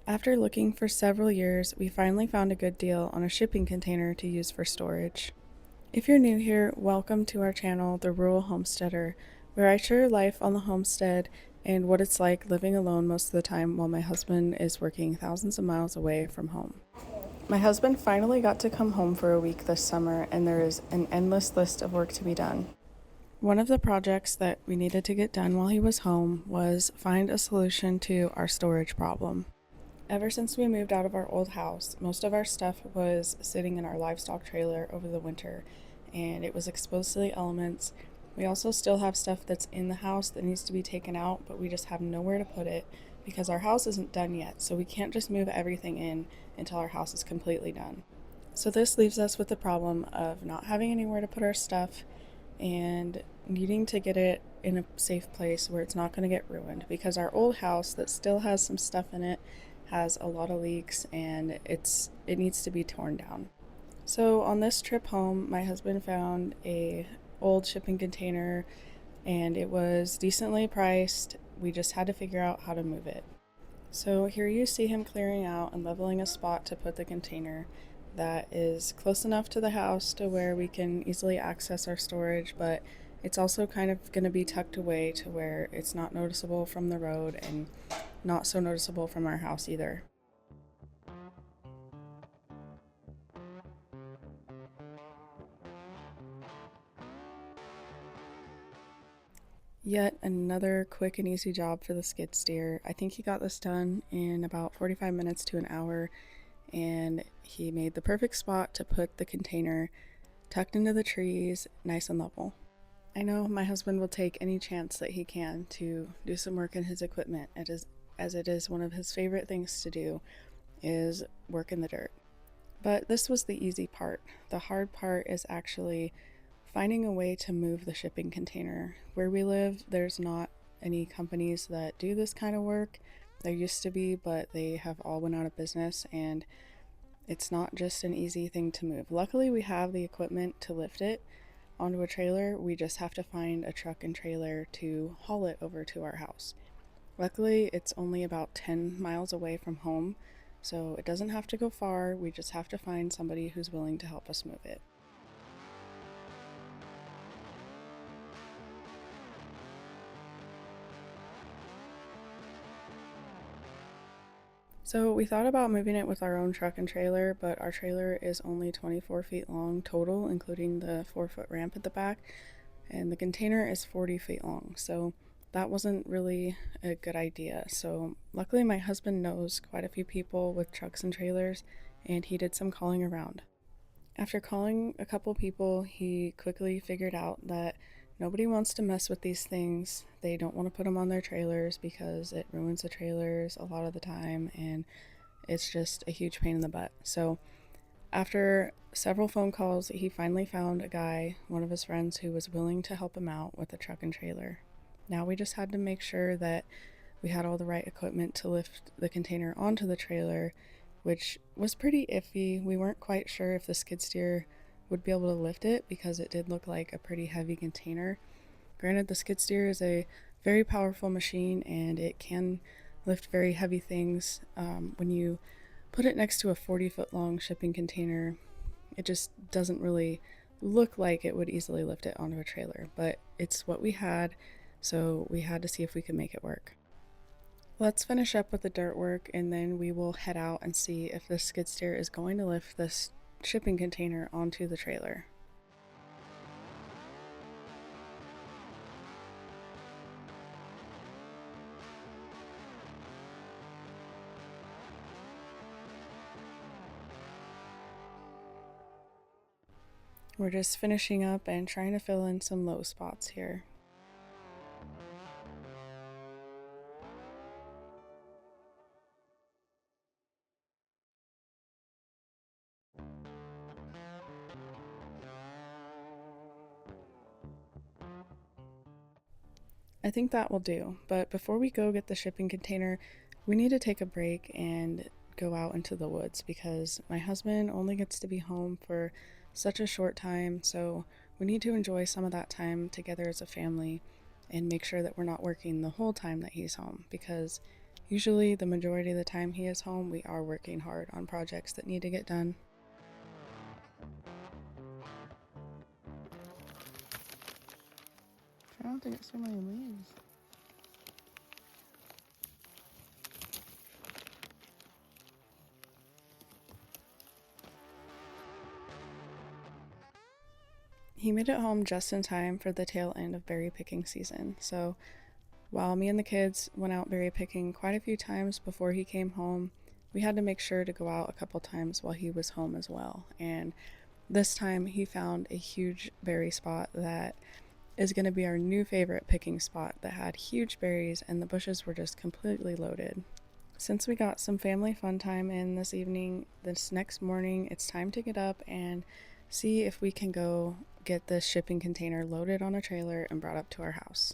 After looking for several years, we finally found a good deal on a shipping container to use for storage. If you're new here, welcome to our channel, The Rural Homesteader, where I share life on the homestead and what it's like living alone most of the time while my husband is working thousands of miles away from home. My husband finally got to come home for a week this summer, and there is an endless list of work to be done. One of the projects that we needed to get done while he was home was find a solution to our storage problem. Ever since we moved out of our old house, most of our stuff was sitting in our livestock trailer over the winter, and it was exposed to the elements. We also still have stuff that's in the house that needs to be taken out, but we just have nowhere to put it because our house isn't done yet, so we can't just move everything in until our house is completely done. So this leaves us with the problem of not having anywhere to put our stuff and needing to get it in a safe place where it's not going to get ruined, because our old house that still has some stuff in it has a lot of leaks and it needs to be torn down. So on this trip home, my husband found a old shipping container and it was decently priced. We just had to figure out how to move it. So here you see him clearing out and leveling a spot to put the container that is close enough to the house to where we can easily access our storage, but it's also kind of going to be tucked away to where it's not noticeable from the road and not so noticeable from our house either. Yet another quick and easy job for the skid steer. I think he got this done in about 45 minutes to an hour, and he made the perfect spot to put the container tucked into the trees, nice and level. I know my husband will take any chance that he can to do some work in his equipment, as it is one of his favorite things to do, is work in the dirt. But this was the easy part. The hard part is actually finding a way to move the shipping container. Where we live, there's not any companies that do this kind of work. There used to be, but they have all went out of business, and it's not just an easy thing to move. Luckily, we have the equipment to lift it onto a trailer. We just have to find a truck and trailer to haul it over to our house. Luckily, it's only about 10 miles away from home, so it doesn't have to go far. We just have to find somebody who's willing to help us move it. So we thought about moving it with our own truck and trailer, but our trailer is only 24 feet long total, including the 4-foot ramp at the back, and the container is 40 feet long. So that wasn't really a good idea. So luckily my husband knows quite a few people with trucks and trailers, and he did some calling around. After calling a couple people, he quickly figured out that nobody wants to mess with these things. They don't want to put them on their trailers because it ruins the trailers a lot of the time, and it's just a huge pain in the butt. So after several phone calls, he finally found a guy, one of his friends, who was willing to help him out with the truck and trailer. Now we just had to make sure that we had all the right equipment to lift the container onto the trailer, which was pretty iffy. We weren't quite sure if the skid steer would be able to lift it because it did look like a pretty heavy container. Granted, the skid steer is a very powerful machine and it can lift very heavy things. When you put it next to a 40-foot long shipping container, it just doesn't really look like it would easily lift it onto a trailer, but it's what we had, so we had to see if we could make it work. Let's finish up with the dirt work and then we will head out and see if the skid steer is going to lift this shipping container onto the trailer. We're just finishing up and trying to fill in some low spots here. I think that will do, but before we go get the shipping container, we need to take a break and go out into the woods because my husband only gets to be home for such a short time, so we need to enjoy some of that time together as a family and make sure that we're not working the whole time that he's home because Usually, the majority of the time he is home, we are working hard on projects that need to get done. I don't think it's so many leaves. He made it home just in time for the tail end of berry picking season. So while me and the kids went out berry picking quite a few times before he came home, we had to make sure to go out a couple times while he was home as well. And this time he found a huge berry spot that is going to be our new favorite picking spot that had huge berries and the bushes were just completely loaded. Since we got some family fun time in this evening, this next morning, it's time to get up and see if we can go get this shipping container loaded on a trailer and brought up to our house.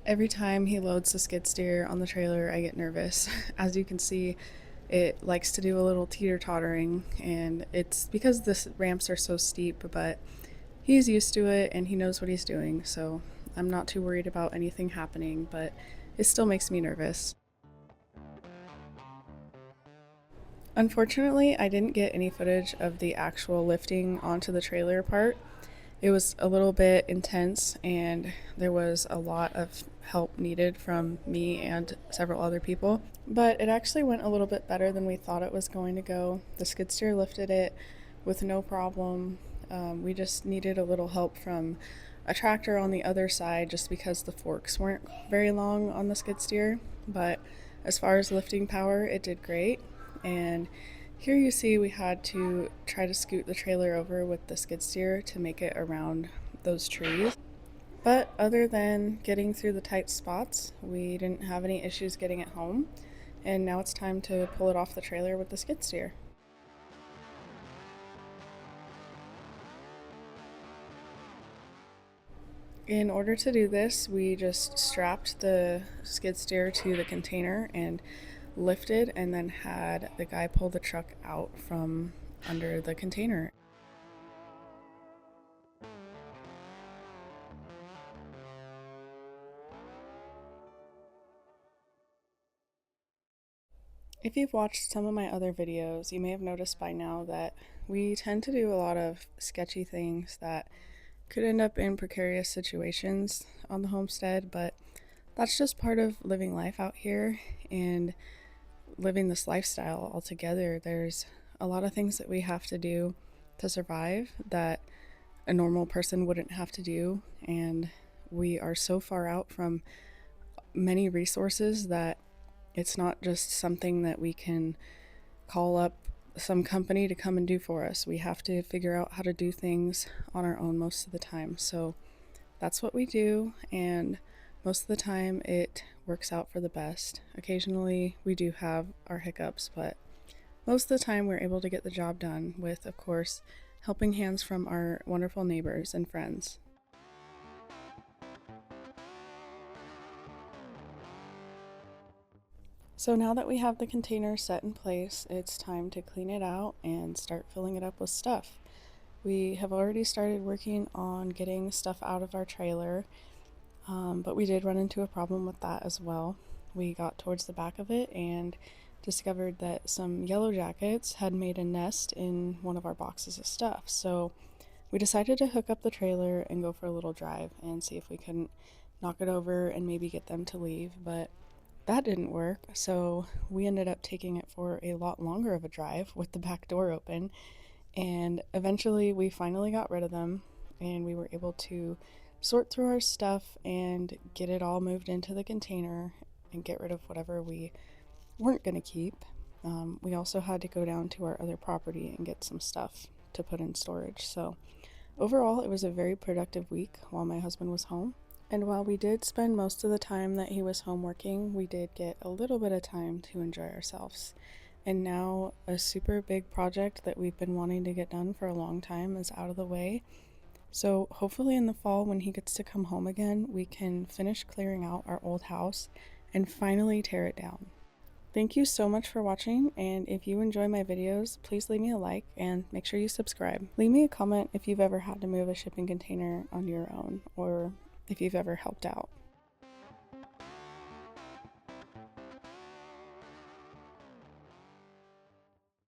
Every time he loads the skid steer on the trailer, I get nervous. As you can see, it likes to do a little teeter-tottering, and it's because the ramps are so steep, but he's used to it and he knows what he's doing, so I'm not too worried about anything happening, but it still makes me nervous. Unfortunately, I didn't get any footage of the actual lifting onto the trailer part. It was a little bit intense and there was a lot of help needed from me and several other people, but it actually went a little bit better than we thought it was going to go. The skid steer lifted it with no problem. We just needed a little help from a tractor on the other side just because the forks weren't very long on the skid steer, but as far as lifting power, it did great. And here you see we had to try to scoot the trailer over with the skid steer to make it around those trees. But other than getting through the tight spots, we didn't have any issues getting it home. And now it's time to pull it off the trailer with the skid steer. In order to do this, we just strapped the skid steer to the container and lifted, and then had the guy pull the truck out from under the container. If you've watched some of my other videos, you may have noticed by now that we tend to do a lot of sketchy things that could end up in precarious situations on the homestead, but that's just part of living life out here and living this lifestyle altogether. There's a lot of things that we have to do to survive that a normal person wouldn't have to do, and we are so far out from many resources that it's not just something that we can call up some company to come and do for us. We have to figure out how to do things on our own most of the time. So that's what we do, and most of the time it works out for the best. Occasionally we do have our hiccups, but most of the time we're able to get the job done with, of course, helping hands from our wonderful neighbors and friends. So now that we have the container set in place, it's time to clean it out and start filling it up with stuff. We have already started working on getting stuff out of our trailer, but we did run into a problem with that as well. We got towards the back of it and discovered that some yellow jackets had made a nest in one of our boxes of stuff. So we decided to hook up the trailer and go for a little drive and see if we couldn't knock it over and maybe get them to leave, but that didn't work. So we ended up taking it for a lot longer of a drive with the back door open, and eventually we finally got rid of them and we were able to sort through our stuff and get it all moved into the container and get rid of whatever we weren't going to keep. We also had to go down to our other property and get some stuff to put in storage. So overall, it was a very productive week while my husband was home. And while we did spend most of the time that he was home working, we did get a little bit of time to enjoy ourselves. And now a super big project that we've been wanting to get done for a long time is out of the way. So hopefully in the fall, when he gets to come home again, we can finish clearing out our old house and finally tear it down. Thank you so much for watching, and if you enjoy my videos, please leave me a like and make sure you subscribe. Leave me a comment if you've ever had to move a shipping container on your own or if you've ever helped out.